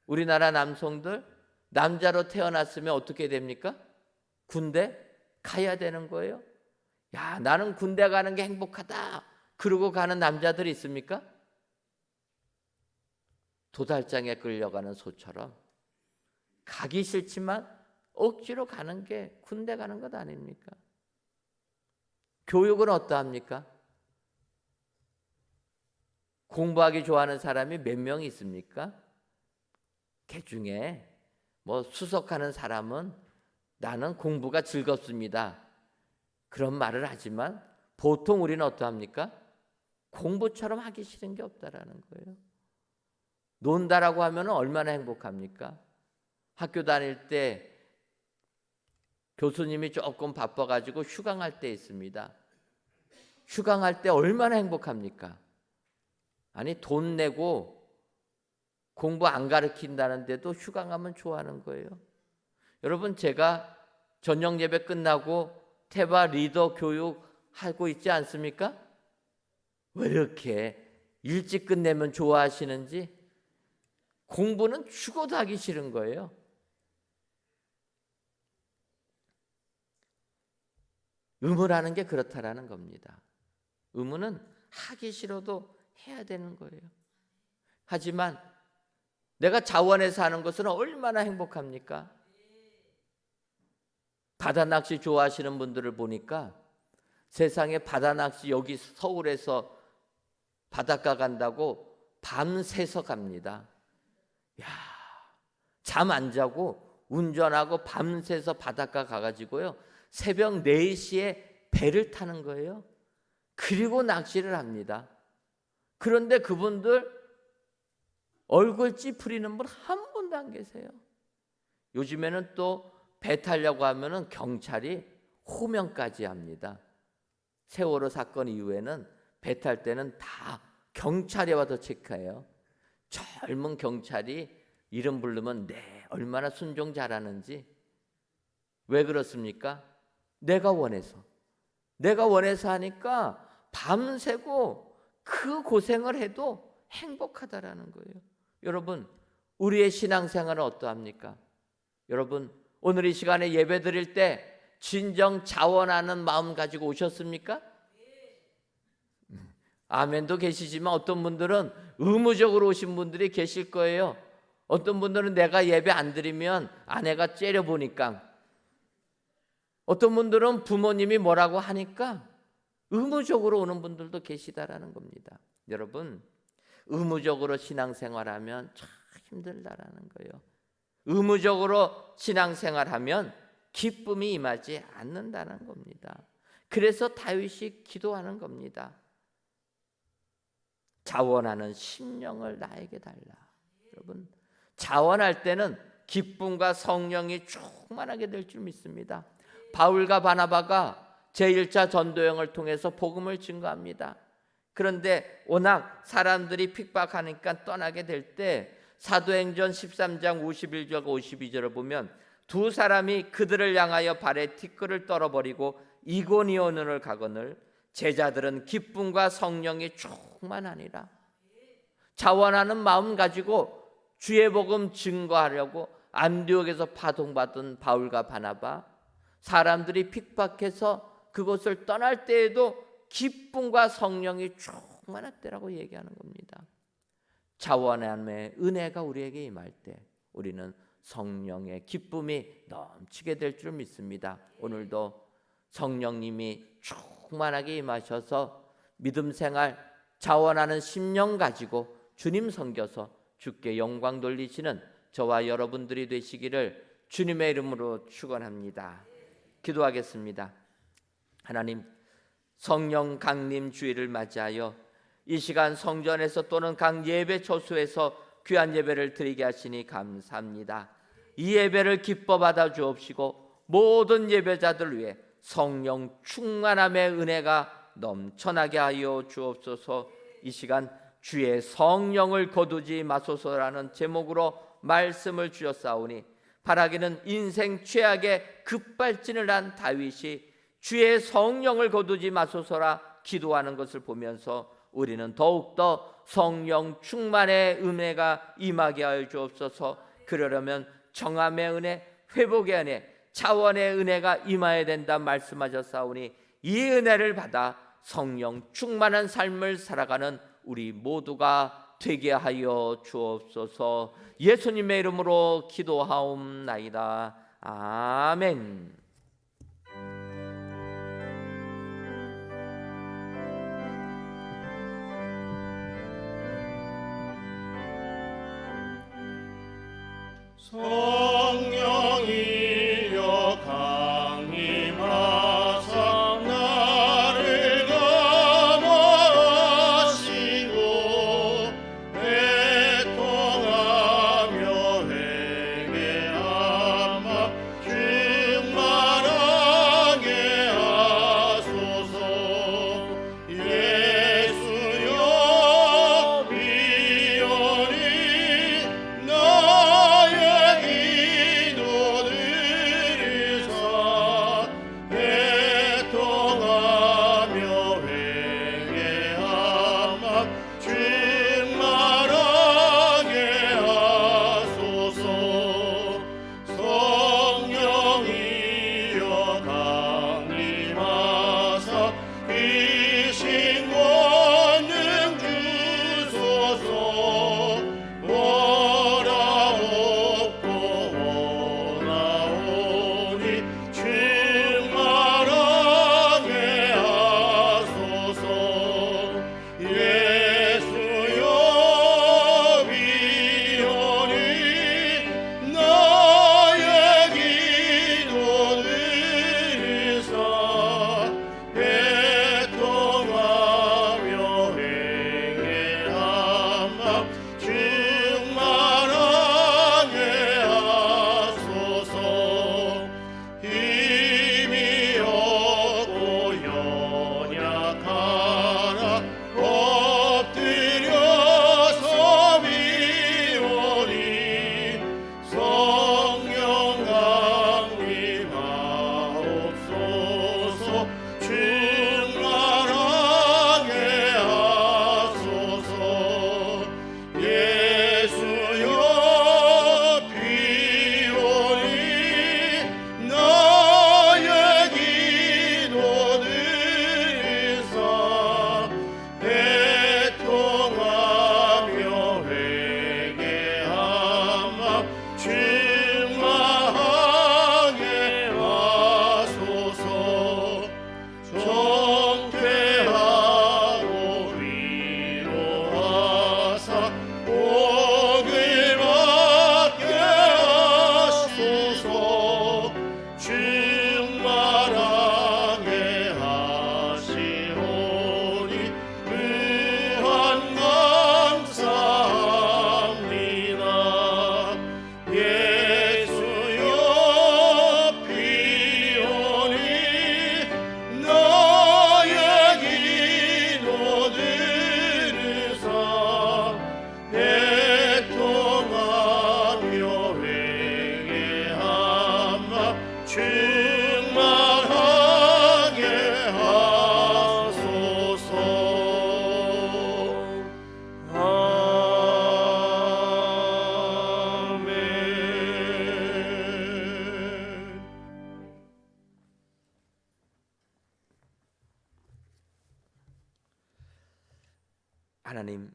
S4: 우리나라 남성들 남자로 태어났으면 어떻게 됩니까? 군대 가야 되는 거예요. 야, 나는 군대 가는 게 행복하다 그러고 가는 남자들이 있습니까? 도달장에 끌려가는 소처럼 가기 싫지만 억지로 가는 게 군대 가는 것 아닙니까? 교육은 어떠합니까? 공부하기 좋아하는 사람이 몇 명 있습니까? 그 중에 뭐 수석하는 사람은 나는 공부가 즐겁습니다. 그런 말을 하지만 보통 우리는 어떠합니까? 공부처럼 하기 싫은 게 없다라는 거예요. 논다라고 하면 얼마나 행복합니까? 학교 다닐 때 교수님이 조금 바빠가지고 휴강할 때 있습니다. 휴강할 때 얼마나 행복합니까? 아니 돈 내고 공부 안 가르친다는데도 휴강하면 좋아하는 거예요. 여러분, 제가 저녁 예배 끝나고 태바 리더 교육 하고 있지 않습니까? 왜 이렇게 일찍 끝내면 좋아하시는지. 공부는 죽어도 하기 싫은 거예요. 의무라는 게 그렇다라는 겁니다. 의무는 하기 싫어도 해야 되는 거예요. 하지만 내가 자원해서 하는 것은 얼마나 행복합니까? 바다 낚시 좋아하시는 분들을 보니까 세상에 바다 낚시 여기 서울에서 바닷가 간다고 밤새서 갑니다. 야, 잠 안 자고 운전하고 밤새서 바닷가 가가지고요, 새벽 4시에 배를 타는 거예요. 그리고 낚시를 합니다. 그런데 그분들 얼굴 찌푸리는 분 한 분도 안 계세요. 요즘에는 또 배 타려고 하면은 경찰이 호명까지 합니다. 세월호 사건 이후에는 배 탈 때는 다 경찰이 와서 체크해요. 젊은 경찰이 이름 부르면 얼마나 순종 잘하는지. 왜 그렇습니까? 내가 원해서 하니까 밤새고 그 고생을 해도 행복하다라는 거예요. 여러분, 우리의 신앙생활은 어떠합니까? 여러분, 오늘 이 시간에 예배 드릴 때 진정 자원하는 마음 가지고 오셨습니까? 아멘도 계시지만 어떤 분들은 의무적으로 오신 분들이 계실 거예요. 어떤 분들은 내가 예배 안 드리면 아내가 째려보니까, 어떤 분들은 부모님이 뭐라고 하니까 의무적으로 오는 분들도 계시다라는 겁니다. 여러분, 의무적으로 신앙생활하면 참 힘들다라는 거예요. 의무적으로 신앙생활하면 기쁨이 임하지 않는다는 겁니다. 그래서 다윗이 기도하는 겁니다. 자원하는 심령을 나에게 달라. 여러분, 자원할 때는 기쁨과 성령이 충만하게 될 줄 믿습니다. 바울과 바나바가 제1차 전도여행을 통해서 복음을 증거합니다. 그런데 워낙 사람들이 핍박하니까 떠나게 될 때 사도행전 13장 51절과 52절을 보면 두 사람이 그들을 향하여 발에 티끌을 떨어버리고 이고니온을 가거늘 제자들은 기쁨과 성령이 충만하니라. 자원하는 마음 가지고 주의 복음 증거하려고 안디옥에서 파송받은 바울과 바나바, 사람들이 핍박해서 그곳을 떠날 때에도 기쁨과 성령이 충만했다라고 얘기하는 겁니다. 자원함의 은혜가 우리에게 임할 때 우리는 성령의 기쁨이 넘치게 될 줄 믿습니다. 오늘도 성령님이 충만하게 임하셔서 믿음 생활, 자원하는 심령 가지고 주님 섬겨서 주께 영광 돌리시는 저와 여러분들이 되시기를 주님의 이름으로 축원합니다. 기도하겠습니다. 하나님, 성령 강림 주일을 맞이하여 이 시간 성전에서 또는 각 예배 처소에서 귀한 예배를 드리게 하시니 감사합니다. 이 예배를 기뻐 받아 주옵시고 모든 예배자들 위해 성령 충만함의 은혜가 넘쳐나게 하여 주옵소서. 이 시간 주의 성령을 거두지 마소서라는 제목으로 말씀을 주셨사오니 바라기는 인생 최악의 급발진을 한 다윗이 주의 성령을 거두지 마소서라 기도하는 것을 보면서 우리는 더욱더 성령 충만의 은혜가 임하게 하여 주옵소서. 그러려면 정함의 은혜, 회복의 은혜, 자원의 은혜가 임해야 된다 말씀하셨사오니 이 은혜를 받아 성령 충만한 삶을 살아가는 우리 모두가 되게 하여 주옵소서. 예수님의 이름으로 기도하옵나이다. 아멘.
S2: 성령이여 강림하사 나를 감화하시고 애통하며 회개하마 충만 충만하게 하소서. 아멘.
S4: 하나님,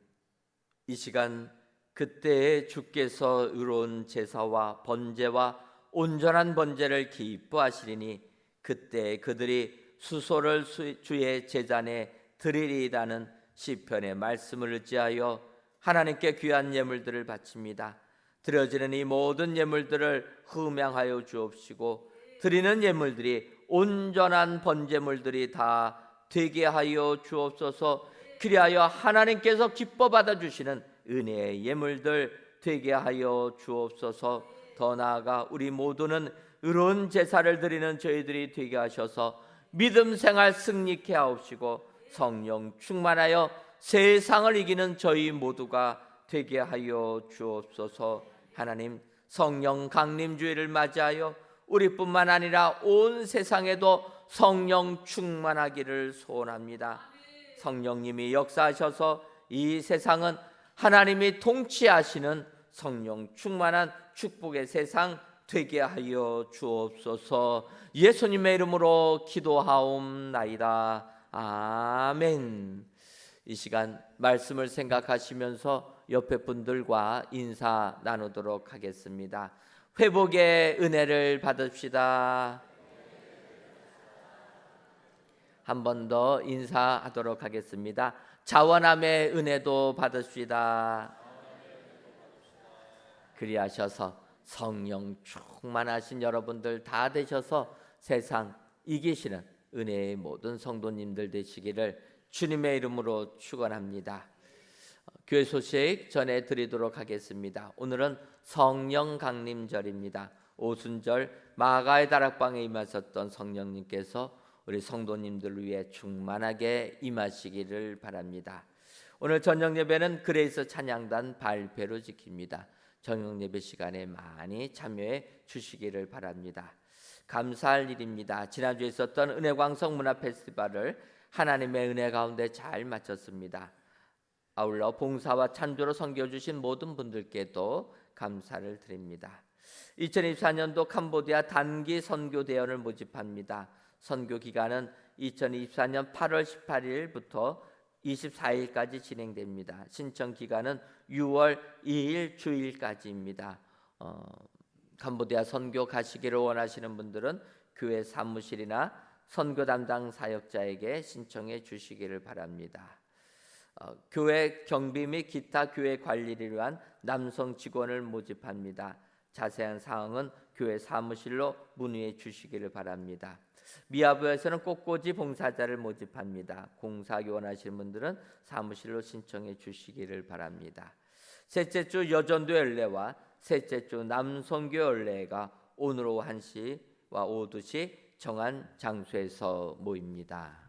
S4: 이 시간 그때에 주께서 의로운 제사와 번제와 온전한 번제를 기뻐하시리니 그때 그들이 수소를 주의 제단에 드리리라는 시편의 말씀을 의지하여 하나님께 귀한 예물들을 바칩니다. 드려지는 이 모든 예물들을 흠양하여 주옵시고 드리는 예물들이 온전한 번제물들이 다 되게 하여 주옵소서. 그리하여 하나님께서 기뻐 받아주시는 은혜의 예물들 되게 하여 주옵소서. 더 나아가 우리 모두는 의로운 제사를 드리는 저희들이 되게 하셔서 믿음 생활 승리케 하옵시고 성령 충만하여 세상을 이기는 저희 모두가 되게 하여 주옵소서. 하나님, 성령 강림주의를 맞이하여 우리뿐만 아니라 온 세상에도 성령 충만하기를 소원합니다. 성령님이 역사하셔서 이 세상은 하나님이 통치하시는 성령 충만한 축복의 세상 되게 하여 주옵소서. 예수님의 이름으로 기도하옵나이다. 아멘. 이 시간 말씀을 생각하시면서 옆에 분들과 인사 나누도록 하겠습니다. 회복의 은혜를 받읍시다. 한 번 더 인사하도록 하겠습니다. 자원함의 은혜도 받으시다. 그리하셔서 성령 충만하신 여러분들 다 되셔서 세상 이기시는 은혜의 모든 성도님들 되시기를 주님의 이름으로 축원합니다. 교회 소식 전해드리도록 하겠습니다. 오늘은 성령 강림절입니다. 오순절 마가의 다락방에 임하셨던 성령님께서 우리 성도님들을 위해 충만하게 임하시기를 바랍니다. 오늘 저녁 예배는 그레이스 찬양단 발표로 지킵니다. 저녁 예배 시간에 많이 참여해 주시기를 바랍니다. 감사할 일입니다. 지난주에 있었던 은혜광석 문화 페스티벌을 하나님의 은혜 가운데 잘 마쳤습니다. 아울러 봉사와 찬조로 섬겨주신 모든 분들께도 감사를 드립니다. 2024년도 캄보디아 단기 선교 대원을 모집합니다. 선교 기간은 2024년 8월 18일부터 24일까지 진행됩니다. 신청 기간은 6월 2일 주일까지입니다. 캄보디아 선교 가시기를 원하시는 분들은 교회 사무실이나 선교 담당 사역자에게 신청해 주시기를 바랍니다. 교회 경비 및 기타 교회 관리를 위한 남성 직원을 모집합니다. 자세한 사항은 교회 사무실로 문의해 주시기를 바랍니다. 미아부에서는 꽃꽂이 봉사자를 모집합니다. 공사 원하시는 분들은 사무실로 신청해 주시기를 바랍니다. 셋째 주 여전도 연례와 셋째 주 남선교 연례가 오늘 오후 1시와 오후 2시 정한 장소에서 모입니다.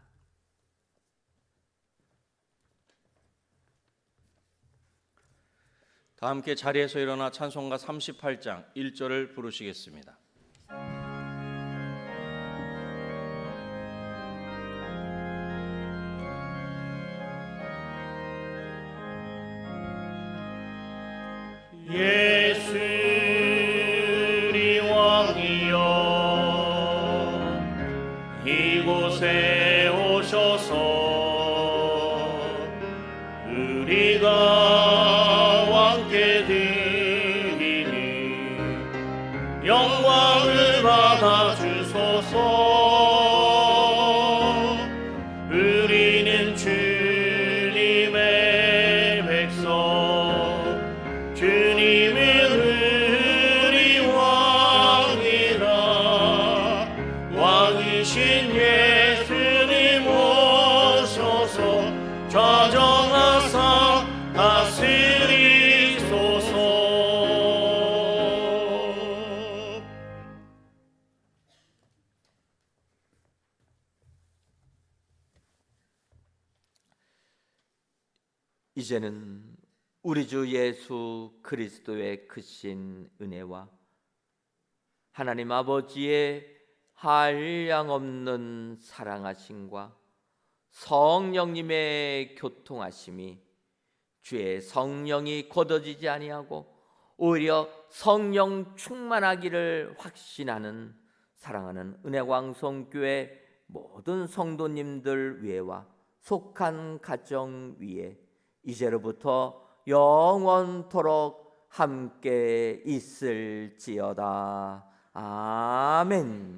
S1: 다 함께 자리에서 일어나 찬송가 38장 1절을 부르시겠습니다.
S2: 예수 우리 왕이여 이곳에 오셔서 우리가 왕께 드리니 영광을 받아 주소서. 우리는 주님의 백성 주님은 우리 왕이라. 왕이신 예수님 오셔서 좌정하사 다스리소서.
S4: 이제는 우리 주 예수 그리스도의 크신 은혜와 하나님 아버지의 한량없는 사랑하심과 성령님의 교통하심이 주의 성령이 거둬지지 아니하고 오히려 성령 충만하기를 확신하는 사랑하는 은혜광성교회 모든 성도님들 위에와 속한 가정 위에 이제로부터 영원토록 함께 있을지어다. 아멘.